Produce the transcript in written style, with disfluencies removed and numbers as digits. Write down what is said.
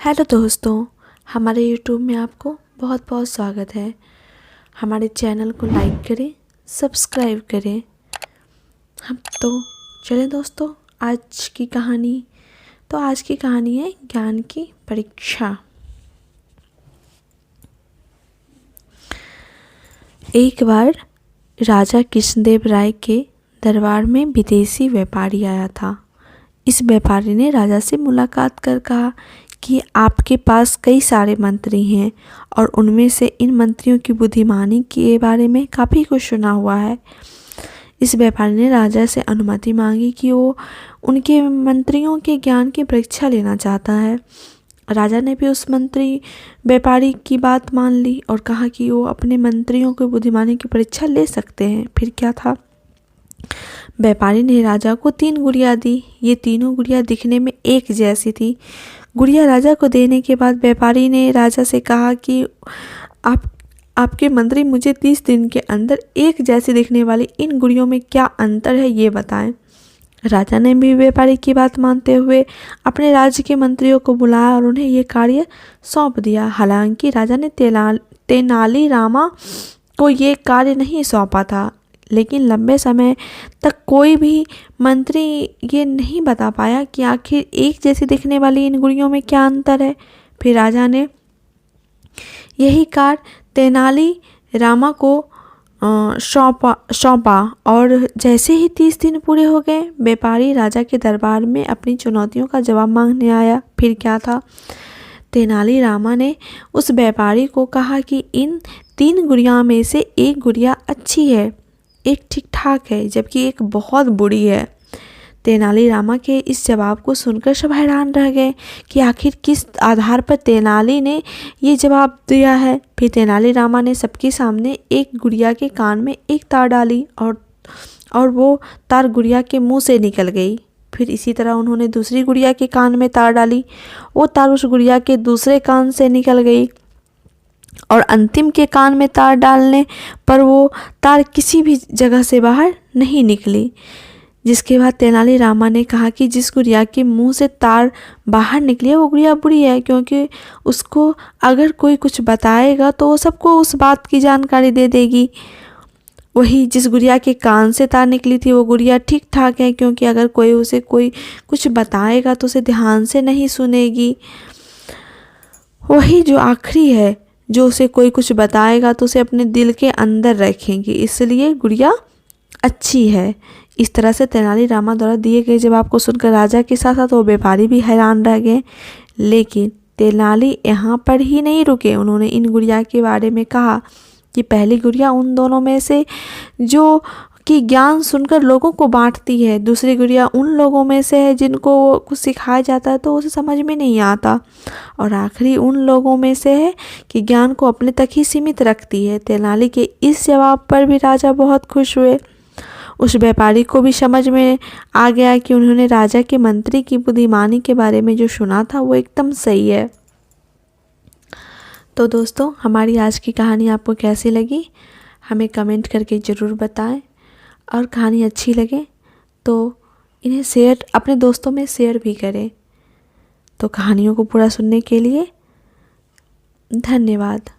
Hello दोस्तों, हमारे YouTube में आपको बहुत बहुत स्वागत है। हमारे चैनल को लाइक करें, सब्सक्राइब करें। हम तो चलें दोस्तों, आज की कहानी है ज्ञान की परीक्षा। एक बार राजा कृष्णदेव राय के दरबार में विदेशी व्यापारी आया था। इस व्यापारी ने राजा से मुलाकात कर कहा कि आपके पास कई सारे मंत्री हैं और उनमें से इन मंत्रियों की बुद्धिमानी के बारे में काफ़ी कुछ सुना हुआ है। इस व्यापारी ने राजा से अनुमति मांगी कि वो उनके मंत्रियों के ज्ञान की परीक्षा लेना चाहता है। राजा ने भी उस मंत्री व्यापारी की बात मान ली और कहा कि वो अपने मंत्रियों की बुद्धिमानी की परीक्षा ले सकते हैं। फिर क्या था, व्यापारी ने राजा को 3 गुड़िया दी। ये तीनों गुड़िया दिखने में एक जैसी थी। गुड़िया राजा को देने के बाद व्यापारी ने राजा से कहा कि आपके मंत्री मुझे 30 दिन के अंदर एक जैसी दिखने वाली इन गुड़ियों में क्या अंतर है, ये बताएं। राजा ने भी व्यापारी की बात मानते हुए अपने राज्य के मंत्रियों को बुलाया और उन्हें ये कार्य सौंप दिया। हालांकि राजा ने तेनालीरामा को ये कार्य नहीं सौंपा था, लेकिन लंबे समय तक कोई भी मंत्री ये नहीं बता पाया कि आखिर एक जैसी दिखने वाली इन गुड़ियों में क्या अंतर है। फिर राजा ने यही कार्य तेनालीरामा को सौंपा और जैसे ही 30 दिन पूरे हो गए, व्यापारी राजा के दरबार में अपनी चुनौतियों का जवाब मांगने आया। फिर क्या था, तेनालीरामा ने उस व्यापारी को कहा कि इन 3 गुड़िया में से एक गुड़िया अच्छी है, एक ठीक ठाक है, जबकि एक बहुत बुरी है। तेनालीरामा के इस जवाब को सुनकर सब हैरान रह गए कि आखिर किस आधार पर तेनाली ने ये जवाब दिया है। फिर तेनालीरामा ने सबके सामने एक गुड़िया के कान में एक तार डाली और वो तार गुड़िया के मुंह से निकल गई। फिर इसी तरह उन्होंने दूसरी गुड़िया के कान में तार डाली, वो तार उस गुड़िया के दूसरे कान से निकल गई और अंतिम के कान में तार डालने पर वो तार किसी भी जगह से बाहर नहीं निकली। जिसके बाद तेनालीरामा ने कहा कि जिस गुड़िया के मुंह से तार बाहर निकली है वो गुड़िया बुरी है, क्योंकि उसको अगर कोई कुछ बताएगा तो वो सबको उस बात की जानकारी दे देगी। वही जिस गुड़िया के कान से तार निकली थी वो गुड़िया ठीक ठाक है, क्योंकि अगर कोई कुछ बताएगा तो उसे ध्यान से नहीं सुनेगी। वही जो आखिरी है, जो उसे कोई कुछ बताएगा तो उसे अपने दिल के अंदर रखेंगी, इसलिए गुड़िया अच्छी है। इस तरह से तेनालीरामा द्वारा दिए गए जवाब को सुनकर राजा के साथ साथ वो व्यापारी भी हैरान रह गए। लेकिन तेनाली यहाँ पर ही नहीं रुके। उन्होंने इन गुड़िया के बारे में कहा कि पहली गुड़िया उन दोनों में से जो कि ज्ञान सुनकर लोगों को बांटती है, दूसरी गुड़िया उन लोगों में से है जिनको कुछ सिखाया जाता है तो उसे समझ में नहीं आता, और आखिरी उन लोगों में से है कि ज्ञान को अपने तक ही सीमित रखती है। तेनाली के इस जवाब पर भी राजा बहुत खुश हुए। उस व्यापारी को भी समझ में आ गया कि उन्होंने राजा के मंत्री की बुद्धिमानी के बारे में जो सुना था वो एकदम सही है। तो दोस्तों, हमारी आज की कहानी आपको कैसी लगी हमें कमेंट करके ज़रूर बताएं, और कहानी अच्छी लगे तो इन्हें अपने दोस्तों में शेयर भी करें। तो कहानियों को पूरा सुनने के लिए धन्यवाद।